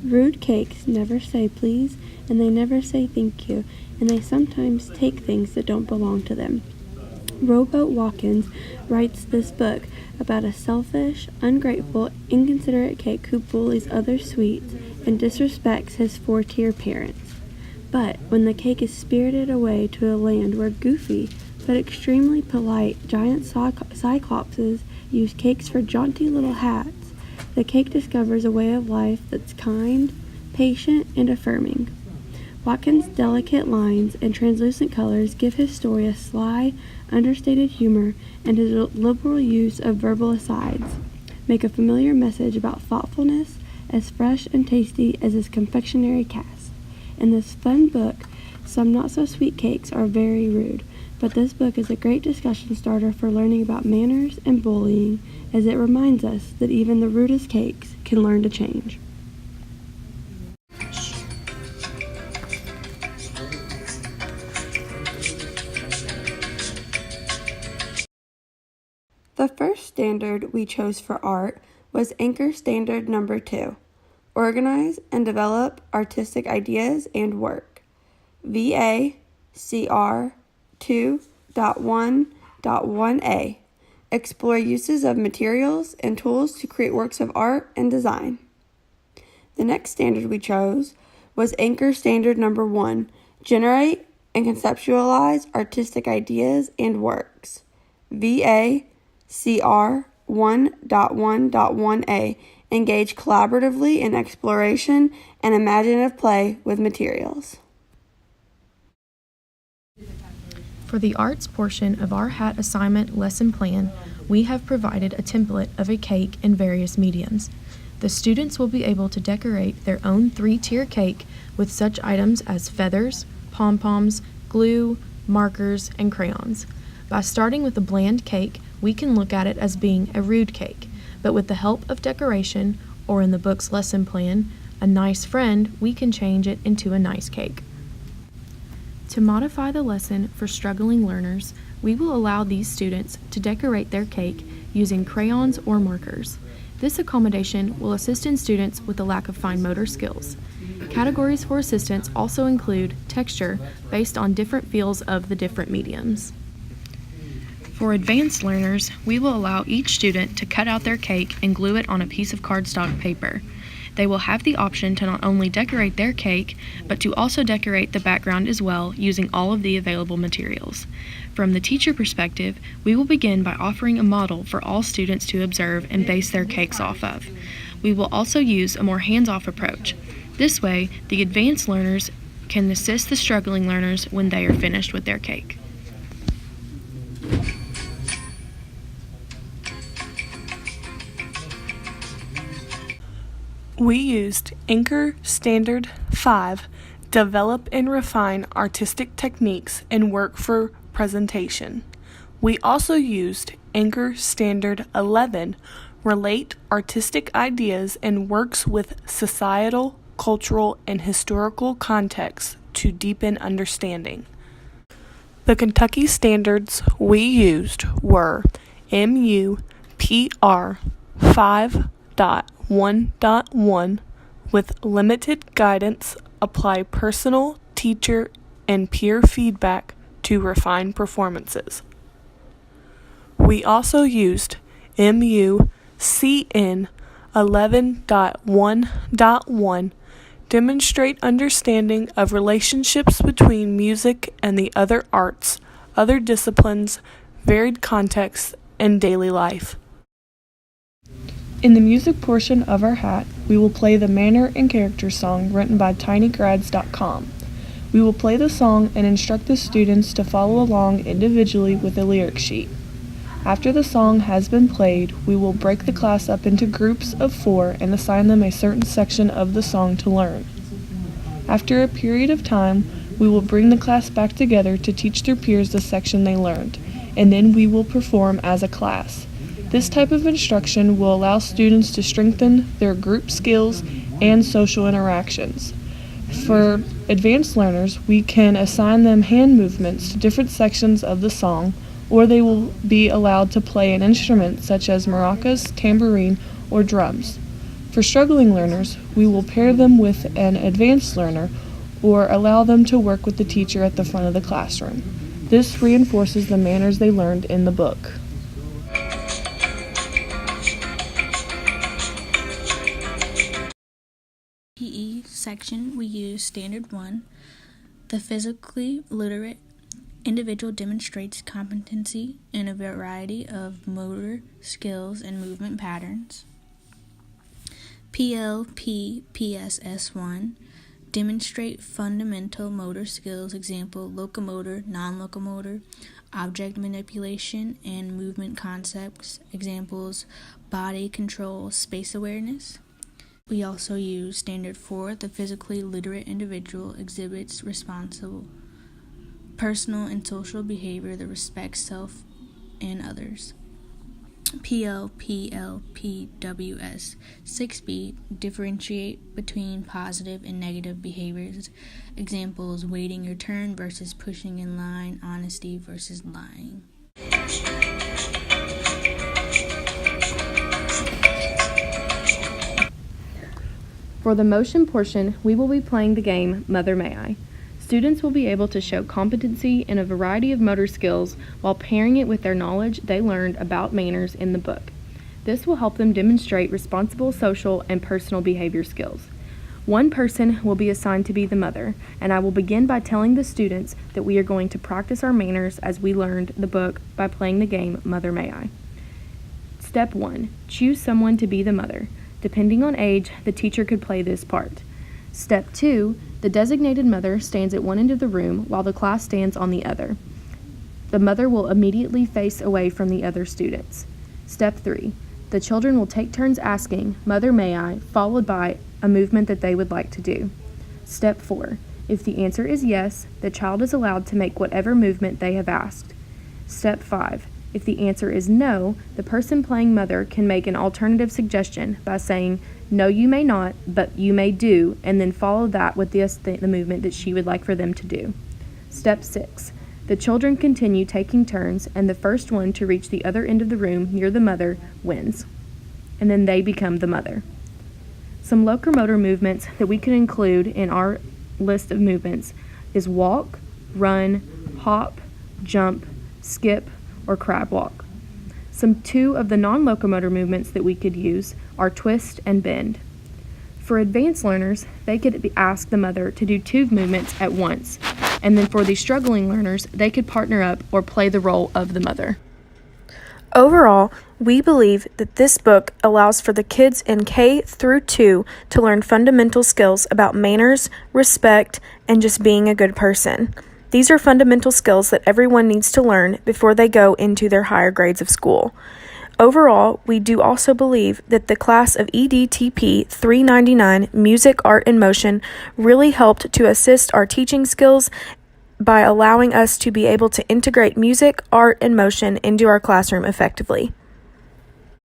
Rude cakes never say please, and they never say thank you, and they sometimes take things that don't belong to them. Rowboat Watkins writes this book about a selfish, ungrateful, inconsiderate cake who bullies other sweets and disrespects his four-tier parents. But when the cake is spirited away to a land where goofy but extremely polite giant cyclopses use cakes for jaunty little hats, the cake discovers a way of life that's kind, patient, and affirming. Watkins' delicate lines and translucent colors give his story a sly, understated humor, and his liberal use of verbal asides make a familiar message about thoughtfulness as fresh and tasty as his confectionery cast. In this fun book, some not-so-sweet cakes are very rude, but this book is a great discussion starter for learning about manners and bullying, as it reminds us that even the rudest cakes can learn to change. The first standard we chose for art was Anchor Standard Number 2, Organize and Develop Artistic Ideas and Work, VA CR 2.1.1a, Explore uses of materials and tools to create works of art and design. The next standard we chose was Anchor Standard Number 1, Generate and Conceptualize Artistic Ideas and Works, VA CR 1.1.1a, Engage collaboratively in exploration and imaginative play with materials. For the arts portion of our hat assignment lesson plan, we have provided a template of a cake in various mediums. The students will be able to decorate their own 3-tier cake with such items as feathers, pom-poms, glue, markers, and crayons. By starting with a bland cake, we can look at it as being a rude cake, but with the help of decoration, or in the book's lesson plan, a nice friend, we can change it into a nice cake. To modify the lesson for struggling learners, we will allow these students to decorate their cake using crayons or markers. This accommodation will assist in students with a lack of fine motor skills. Categories for assistance also include texture based on different feels of the different mediums. For advanced learners, we will allow each student to cut out their cake and glue it on a piece of cardstock paper. They will have the option to not only decorate their cake, but to also decorate the background as well using all of the available materials. From the teacher perspective, we will begin by offering a model for all students to observe and base their cakes off of. We will also use a more hands-off approach. This way, the advanced learners can assist the struggling learners when they are finished with their cake. We used Anchor Standard 5, Develop and Refine Artistic Techniques and Work for Presentation. We also used Anchor Standard 11, Relate Artistic Ideas and Works with Societal, Cultural, and Historical Contexts to Deepen Understanding. The Kentucky standards we used were MUPR 5.1.1, with limited guidance, apply personal, teacher, and peer feedback to refine performances. We also used MUCN 11.1.1, demonstrate understanding of relationships between music and the other arts, other disciplines, varied contexts, and daily life. In the music portion of our hat, we will play the Manner and Character song written by tinygrads.com. We will play the song and instruct the students to follow along individually with a lyric sheet. After the song has been played, we will break the class up into groups of 4 and assign them a certain section of the song to learn. After a period of time, we will bring the class back together to teach their peers the section they learned, and then we will perform as a class. This type of instruction will allow students to strengthen their group skills and social interactions. For advanced learners, we can assign them hand movements to different sections of the song, or they will be allowed to play an instrument such as maracas, tambourine, or drums. For struggling learners, we will pair them with an advanced learner or allow them to work with the teacher at the front of the classroom. This reinforces the manners they learned in the book. PE section, we use Standard 1. The physically literate individual demonstrates competency in a variety of motor skills and movement patterns. PLP PSS1 demonstrate fundamental motor skills, example locomotor, non-locomotor, object manipulation, and movement concepts, examples body control, space awareness. We also use Standard 4. The physically literate individual exhibits responsible personal and social behavior that respects self and others. PLPLPWS 6B differentiate between positive and negative behaviors. Examples waiting your turn versus pushing in line, honesty versus lying. For the motion portion, we will be playing the game Mother May I. Students will be able to show competency in a variety of motor skills while pairing it with their knowledge they learned about manners in the book. This will help them demonstrate responsible social and personal behavior skills. One person will be assigned to be the mother, and I will begin by telling the students that we are going to practice our manners as we learned the book by playing the game Mother May I. Step 1. Choose someone to be the mother. Depending on age, the teacher could play this part. Step 2. The designated mother stands at one end of the room while the class stands on the other. The mother will immediately face away from the other students. Step 3. The children will take turns asking, "Mother, may I?" followed by a movement that they would like to do. Step 4. If the answer is yes, the child is allowed to make whatever movement they have asked. Step 5. If the answer is no, the person playing mother can make an alternative suggestion by saying, "No, you may not, but you may do," and then follow that with the movement that she would like for them to do. Step 6. The children continue taking turns, and the first one to reach the other end of the room near the mother wins. And then they become the mother. Some locomotor movements that we can include in our list of movements is walk, run, hop, jump, skip, or crab walk. Some two of the non-locomotor movements that we could use are twist and bend. For advanced learners, they could ask the mother to do two movements at once, and then for the struggling learners, they could partner up or play the role of the mother. Overall, we believe that this book allows for the kids in K through 2 to learn fundamental skills about manners, respect, and just being a good person. These are fundamental skills that everyone needs to learn before they go into their higher grades of school. Overall, we do also believe that the class of EDTP 399 Music, Art, and Motion really helped to assist our teaching skills by allowing us to be able to integrate music, art, and motion into our classroom effectively.